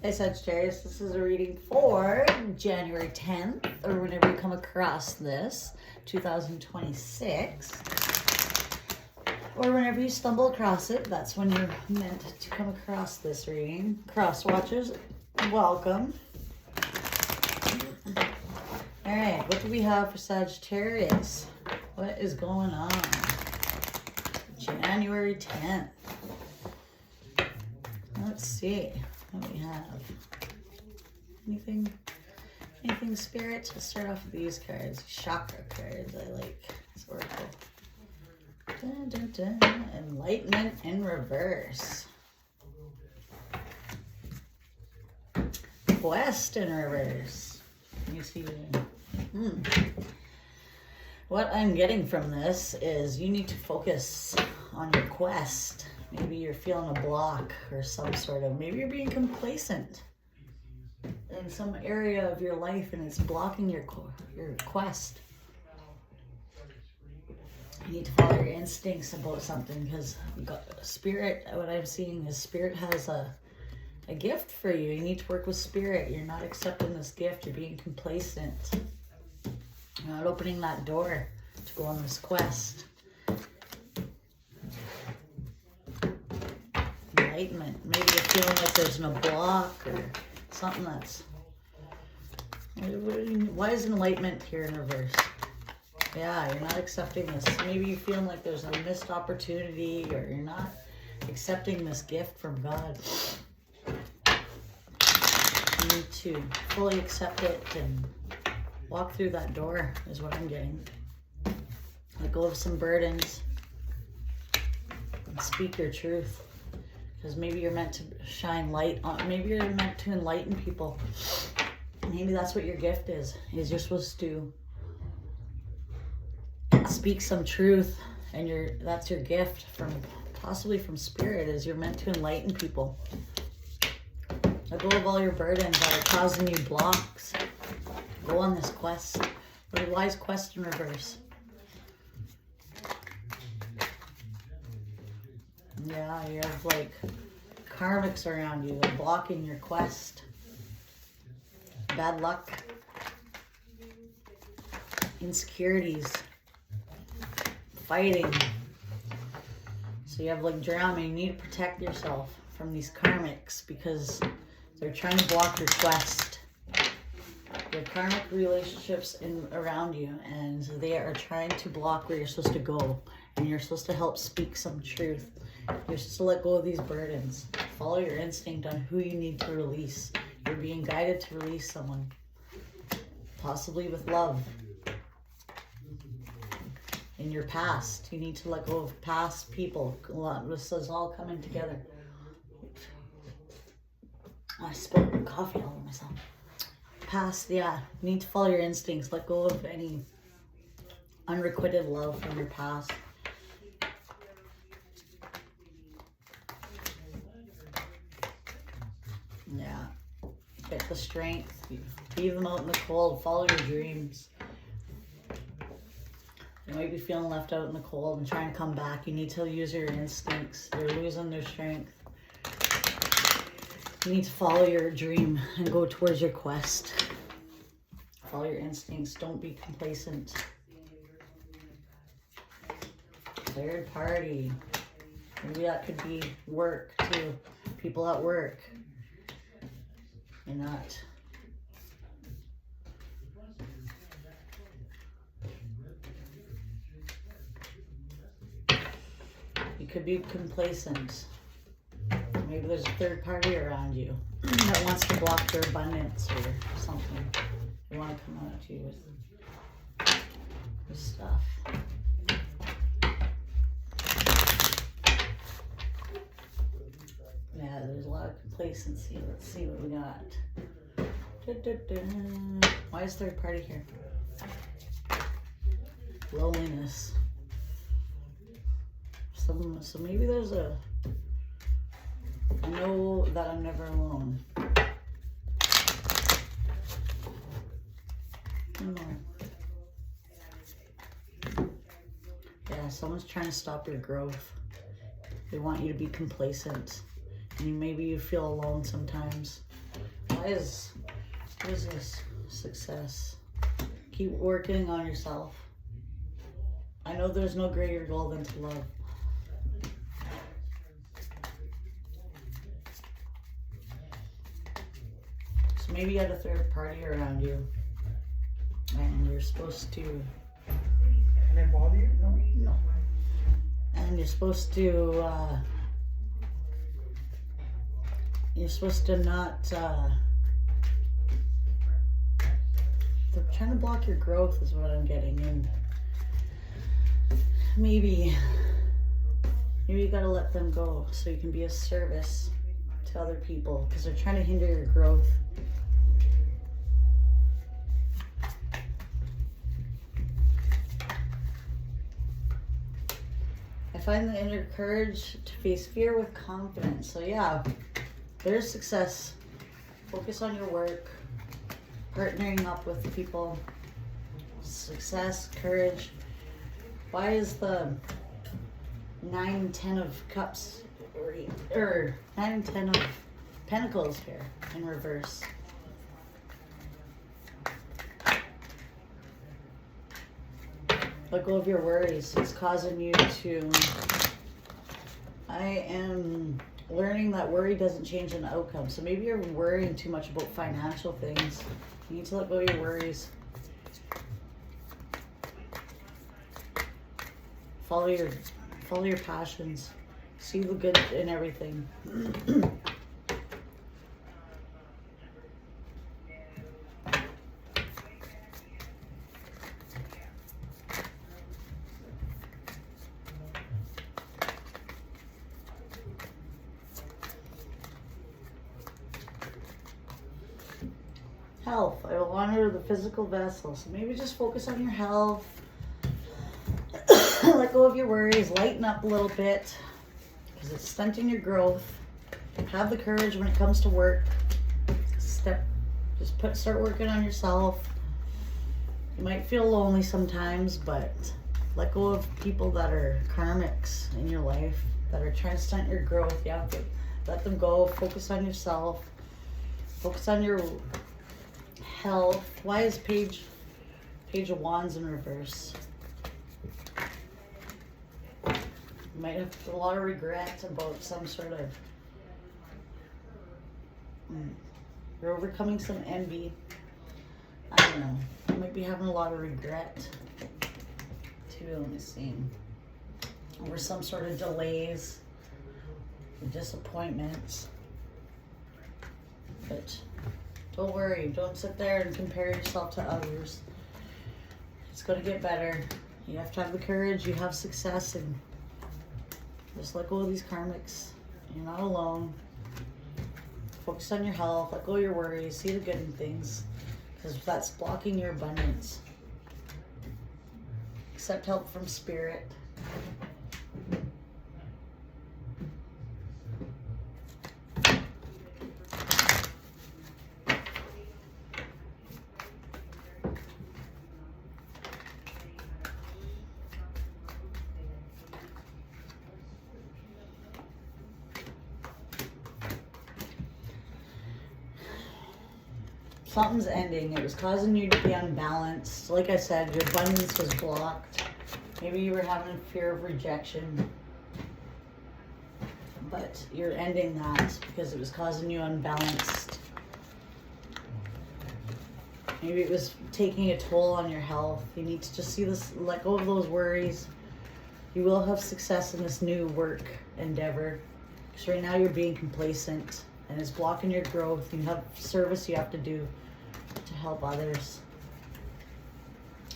Hey Sagittarius, this is a reading for January 10th, or whenever you come across this, 2026. Or whenever you stumble across it, that's when you're meant to come across this reading. Cross watchers, welcome. Alright, what do we have for Sagittarius? What is going on? January 10th. Let's see. What do we have? Anything spirit? Let's start off with these cards. Chakra cards I like. It's oracle. Dun, dun, dun. Enlightenment in reverse. Quest in reverse. Let me see. What I'm getting from this is you need to focus on your quest. Maybe you're feeling a block or some sort of, maybe you're being complacent in some area of your life and it's blocking your quest. You need to follow your instincts about something because spirit, what I'm seeing is spirit has a gift for you. You need to work with spirit. You're not accepting this gift. You're being complacent. You're not opening that door to go on this quest. Enlightenment. Maybe you're feeling like there's no block or something that's... Why is enlightenment here in reverse? Yeah, you're not accepting this. Maybe you're feeling like there's a missed opportunity or you're not accepting this gift from God. You need to fully accept it and walk through that door is what I'm getting. Let go of some burdens and speak your truth. Because maybe you're meant to shine light on, maybe you're meant to enlighten people. Maybe that's what your gift is you're supposed to speak some truth, and that's your gift from, possibly from spirit, is you're meant to enlighten people. Let go of all your burdens that are causing you blocks. Go on this quest. Why is quest in reverse? Yeah, you have like karmics around you. They're blocking your quest. Bad luck. Insecurities. Fighting. So you have like drama. You need to protect yourself from these karmics because they're trying to block your quest. There are karmic relationships around you, and they are trying to block where you're supposed to go. And you're supposed to help speak some truth. You're supposed to let go of these burdens. Follow your instinct on who you need to release. You're being guided to release someone. Possibly with love. In your past. You need to let go of past people. This is all coming together. I spilled coffee all over myself. Past, yeah. You need to follow your instincts. Let go of any unrequited love from your past. Yeah. Get the strength. Leave them out in the cold. Follow your dreams. You might be feeling left out in the cold and trying to come back. You need to use your instincts. They're losing their strength. You need to follow your dream and go towards your quest. Follow your instincts. Don't be complacent. Third party. Maybe that could be work too. People at work. You're not. You could be complacent. Maybe there's a third party around you that wants to block your abundance or something. They want to come out to you with stuff. Yeah, there's a lot of complacency. Let's see what we got. Why is third party here? Loneliness. So maybe there's I know that I'm never alone. Yeah, someone's trying to stop your growth. They want you to be complacent. And maybe you feel alone sometimes. What is this? Success. Keep working on yourself. I know there's no greater goal than to love. So maybe you had a third party around you and you're supposed to... Can I bother you? No. And you're supposed to not, they're trying to block your growth is what I'm getting. And maybe you gotta let them go so you can be of service to other people, because they're trying to hinder your growth. I find the inner courage to face fear with confidence. So yeah, there's success. Focus on your work, partnering up with people. Success, courage. Why is the 9 and 10 of cups or 9 and 10 of pentacles here in reverse? Let go of your worries. It's causing you to... I am learning that worry doesn't change an outcome. So maybe you're worrying too much about financial things. You need to let go of your worries. Follow your passions. See the good in everything. Health. I will honor the physical vessel. So maybe just focus on your health. Let go of your worries. Lighten up a little bit because it's stunting your growth. Have the courage when it comes to work. Start working on yourself. You might feel lonely sometimes, but let go of people that are karmics in your life that are trying to stunt your growth. You have to let them go. Focus on yourself. Focus on your health. Why is Page of Wands in reverse? You might have a lot of regret about some sort of... You're overcoming some envy. I don't know. You might be having a lot of regret too. Let me see. Over some sort of delays, disappointments. But don't worry. Don't sit there and compare yourself to others. It's going to get better. You have to have the courage. You have success, and just let go of these karmics. You're not alone. Focus on your health. Let go of your worries. See the good in things, because that's blocking your abundance. Accept help from spirit. Something's ending. It was causing you to be unbalanced. Like I said, your abundance was blocked. Maybe you were having fear of rejection. But you're ending that because it was causing you unbalanced. Maybe it was taking a toll on your health. You need to just see this, let go of those worries. You will have success in this new work endeavor. Because right now you're being complacent and it's blocking your growth. You have service you have to do to help others.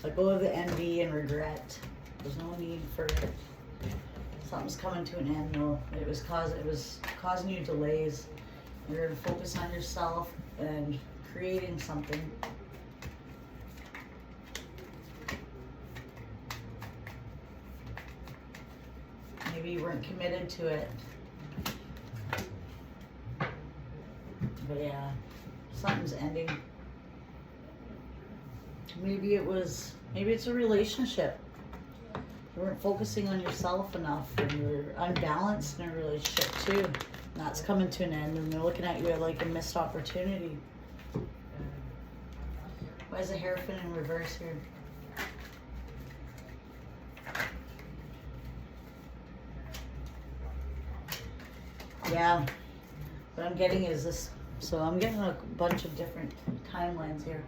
Let go of the envy and regret. There's no need for it. Something's coming to an end though. It was causing you delays. You're gonna focus on yourself and creating something. Maybe you weren't committed to it. But yeah, something's ending. Maybe it's a relationship. You weren't focusing on yourself enough and you're unbalanced in a relationship too. And that's coming to an end and they're looking at you like a missed opportunity. Why is the Hierophant in reverse here? Yeah, what I'm getting is this. So I'm getting a bunch of different timelines here.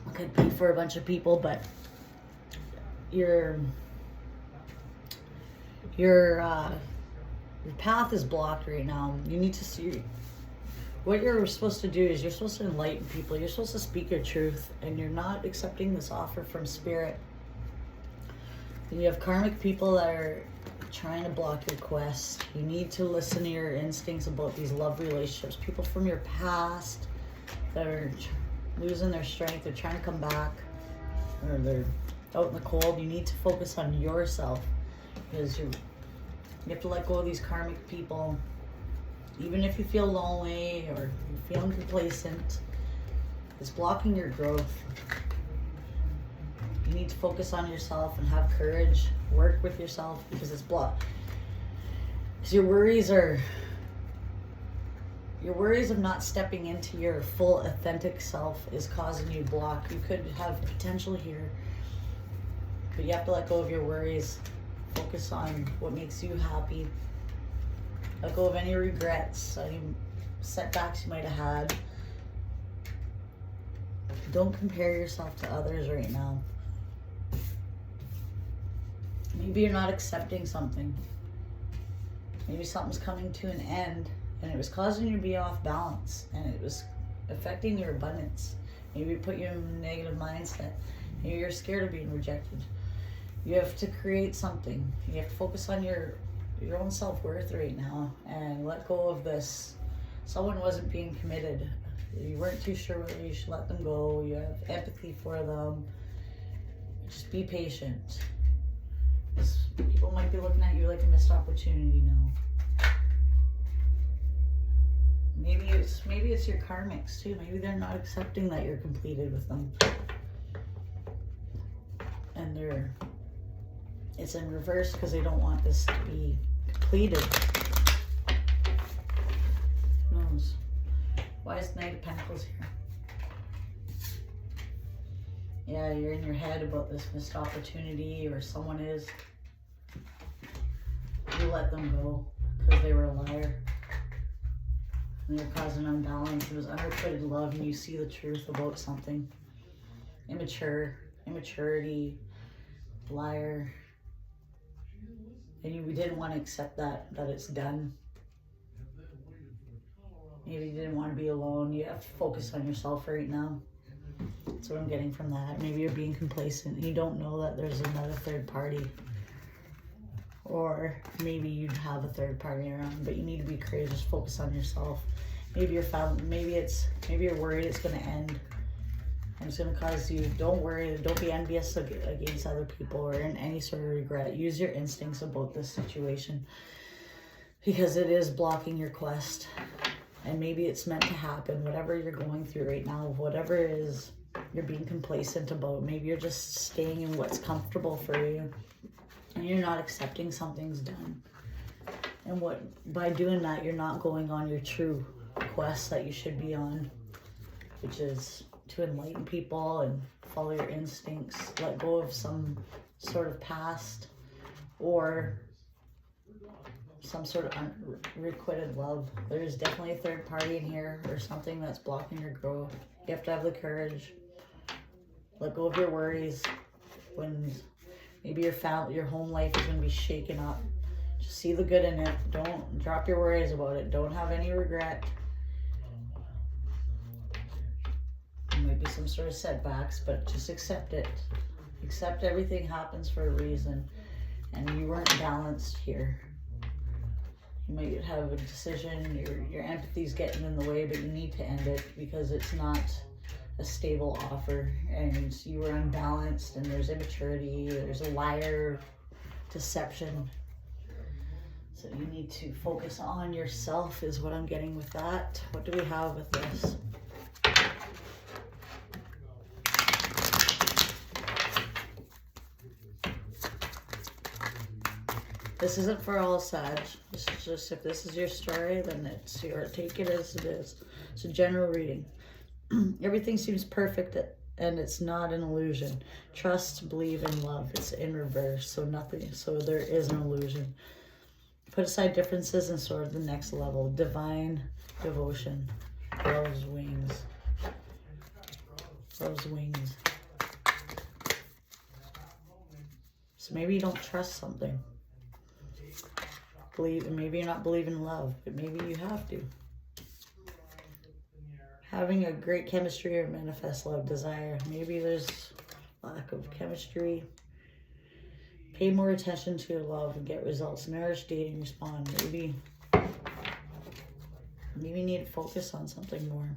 It could be for a bunch of people, but your path is blocked right now. You need to see. What you're supposed to do is you're supposed to enlighten people. You're supposed to speak your truth, and you're not accepting this offer from Spirit. And you have karmic people that are trying to block your quest. You need to listen to your instincts about these love relationships. People from your past that are losing their strength. They're trying to come back, or they're out in the cold. You need to focus on yourself, because you have to let go of these karmic people. Even if you feel lonely or you're feeling complacent, it's blocking your growth. You need to focus on yourself and have courage. Work with yourself, because it's blocked. Because your worries of not stepping into your full authentic self is causing you block. You could have potential here, but you have to let go of your worries. Focus on what makes you happy. Let go of any regrets, any setbacks you might have had. Don't compare yourself to others right now. Maybe you're not accepting something. Maybe something's coming to an end, and it was causing you to be off balance, and it was affecting your abundance. Maybe it put you in a negative mindset. Maybe you're scared of being rejected. You have to create something. You have to focus on your own self-worth right now and let go of this. Someone wasn't being committed. You weren't too sure whether you should let them go. You have empathy for them. Just be patient. People might be looking at you like a missed opportunity now. Maybe it's your karmics too. Maybe they're not accepting that you're completed with them. And it's in reverse because they don't want this to be completed. Who knows? Why is the Knight of Pentacles here? Yeah, you're in your head about this missed opportunity, or someone is. You let them go because they were a liar. And they're causing unbalance. It was unrequited love, and you see the truth about something. Immaturity, liar. And you didn't want to accept that it's done. Maybe you didn't want to be alone. You have to focus on yourself right now. That's what I'm getting from that. Maybe you're being complacent and you don't know that there's another third party. Or maybe you have a third party around, but you need to be courageous. Focus on yourself. Maybe you're worried it's going to end. And it's going to cause you, don't worry, don't be envious against other people or in any sort of regret. Use your instincts about this situation, because it is blocking your quest. And maybe it's meant to happen, whatever you're going through right now, whatever it is you're being complacent about. Maybe you're just staying in what's comfortable for you, and you're not accepting something's done. And by doing that, you're not going on your true quest that you should be on, which is to enlighten people and follow your instincts, let go of some sort of past or some sort of unrequited love. There's definitely a third party in here, or something that's blocking your growth. You have to have the courage. Let go of your worries. When maybe your home life is going to be shaken up, just see the good in it. Don't drop your worries about it. Don't have any regret. There might be some sort of setbacks, but just accept it. Accept everything happens for a reason, and you weren't balanced here. You might have a decision, your empathy's getting in the way, but you need to end it because it's not a stable offer, and you were unbalanced, and there's immaturity, there's a liar, deception. So you need to focus on yourself is what I'm getting with that. What do we have with this? This isn't for all Sag. This is just, if this is your story, then take it as it is. It's a general reading. Everything seems perfect and it's not an illusion. Trust, believe, and love. It's in reverse, so nothing. So there is an illusion. Put aside differences and soar to the next level. Divine devotion. Love's wings. Love's wings. So maybe you don't trust something. Maybe you're not believing in love, but maybe you have to. Having a great chemistry or manifest love, desire. Maybe there's lack of chemistry. Pay more attention to your love and get results. Nourish, dating, respond. Maybe you need to focus on something more.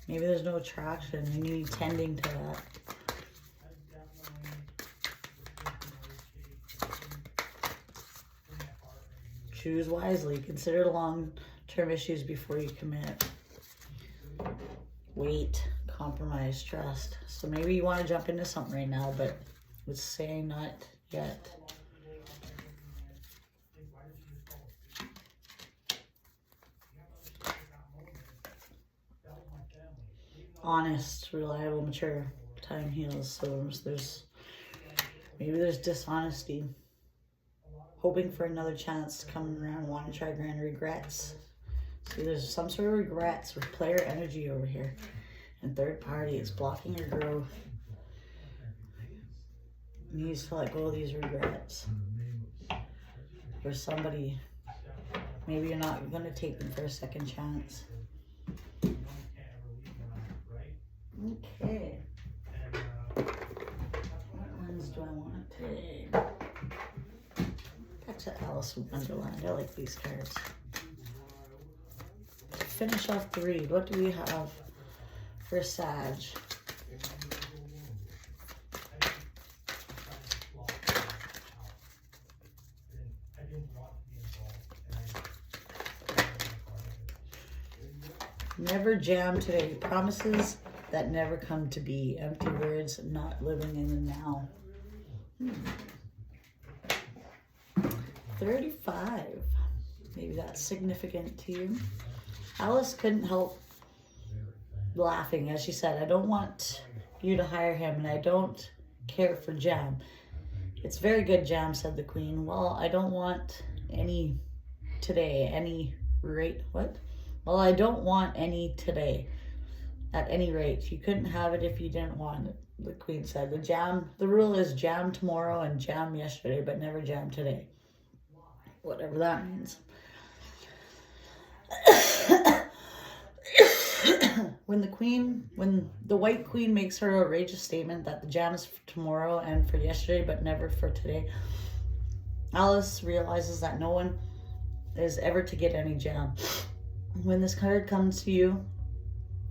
Maybe there's no attraction and you need tending to that. Choose wisely. Consider long-term issues before you commit. Wait. Compromise. Trust. So maybe you want to jump into something right now, but it's saying not yet. Honest, reliable, mature. Time heals. So maybe there's dishonesty. Hoping for another chance to come around, want to try again. Regrets. See, there's some sort of regrets with player energy over here. And third party, it's blocking your growth. Needs to let go of these regrets. Or somebody, maybe you're not going to take them for a second chance. Okay. What ones do I want today? Back to Alice from Wonderland. I like these cards. Finish off the read. What do we have for Sag? Never jam today. Promises that never come to be. Empty words, not living in the now. 35. Maybe that's significant to you. Alice couldn't help laughing as she said, I don't want you to hire him and I don't care for jam. It's very good, jam, said the queen. Well, I don't want any today. Any rate. What? Well, I don't want any today. At any rate, you couldn't have it if you didn't want it, the queen said. The rule is jam tomorrow and jam yesterday, but never jam today. Whatever that means. When the white queen makes her outrageous statement that the jam is for tomorrow and for yesterday, but never for today, Alice realizes that no one is ever to get any jam. When this card comes to you,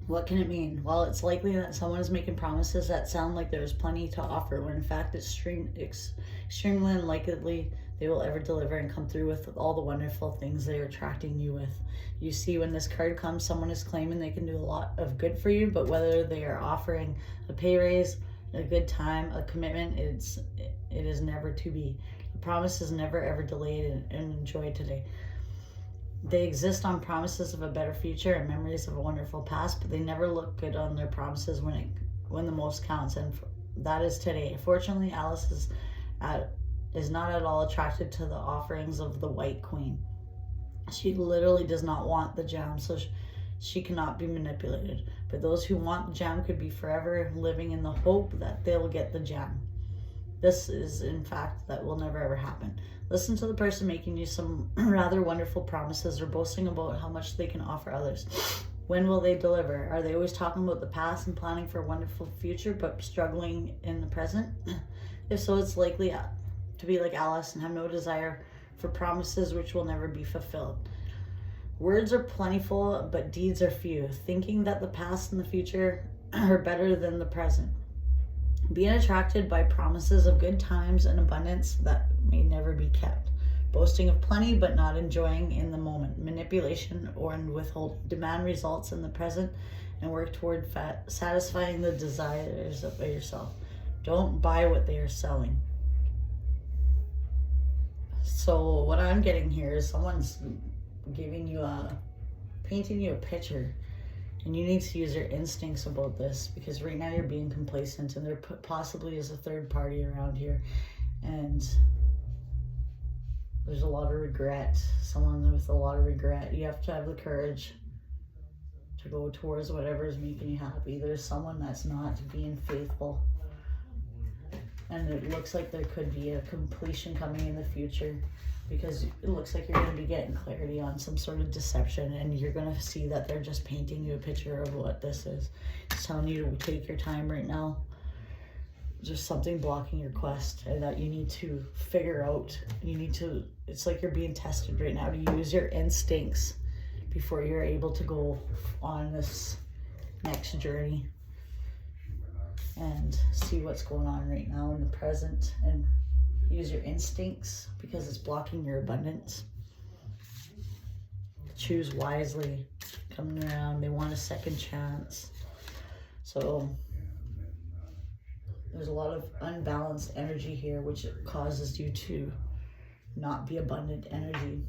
what can it mean? Well, it's likely that someone is making promises that sound like there's plenty to offer, when in fact it's extremely unlikely they will ever deliver and come through with all the wonderful things they're attracting you with. You see, when this card comes, someone is claiming they can do a lot of good for you, but whether they are offering a pay raise, a good time, a commitment, it is never to be. The promise is never ever delayed and enjoyed today. They exist on promises of a better future and memories of a wonderful past, but they never look good on their promises when the most counts, and that is today. Fortunately, Alice is not at all attracted to the offerings of the White Queen. She literally does not want the jam, so she cannot be manipulated. But those who want the jam could be forever living in the hope that they'll get the jam. This is, in fact, that will never ever happen. Listen to the person making you some rather wonderful promises or boasting about how much they can offer others. When will they deliver? Are they always talking about the past and planning for a wonderful future, but struggling in the present? If so, it's likely to be like Alice and have no desire for promises which will never be fulfilled. Words are plentiful, but deeds are few, thinking that the past and the future are better than the present. Being attracted by promises of good times and abundance that may never be kept. Boasting of plenty but not enjoying in the moment. Manipulation or withhold. Demand results in the present and work toward satisfying the desires of yourself. Don't buy what they are selling. So what I'm getting here is someone's painting you a picture, and you need to use your instincts about this, because right now you're being complacent, and there possibly is a third party around here, and there's a lot of regret. Someone with a lot of regret. You have to have the courage to go towards whatever is making you happy. There's someone that's not being faithful, and it looks like there could be a completion coming in the future, because it looks like you're going to be getting clarity on some sort of deception, and you're going to see that they're just painting you a picture of what this is. It's telling you to take your time right now. There's something blocking your quest, and that you need to figure out. It's like you're being tested right now to use your instincts before you're able to go on this next journey and see what's going on right now in the present, and use your instincts, because it's blocking your abundance. Choose wisely. Coming around, they want a second chance. So there's a lot of unbalanced energy here, which causes you to not be abundant energy.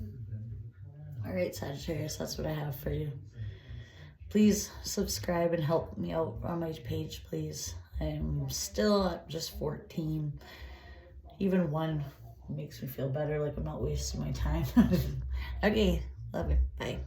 All right, Sagittarius, that's what I have for you. Please subscribe and help me out on my page, please. I'm still at just 14. Even 1 makes me feel better, like I'm not wasting my time. Okay, love you. Bye.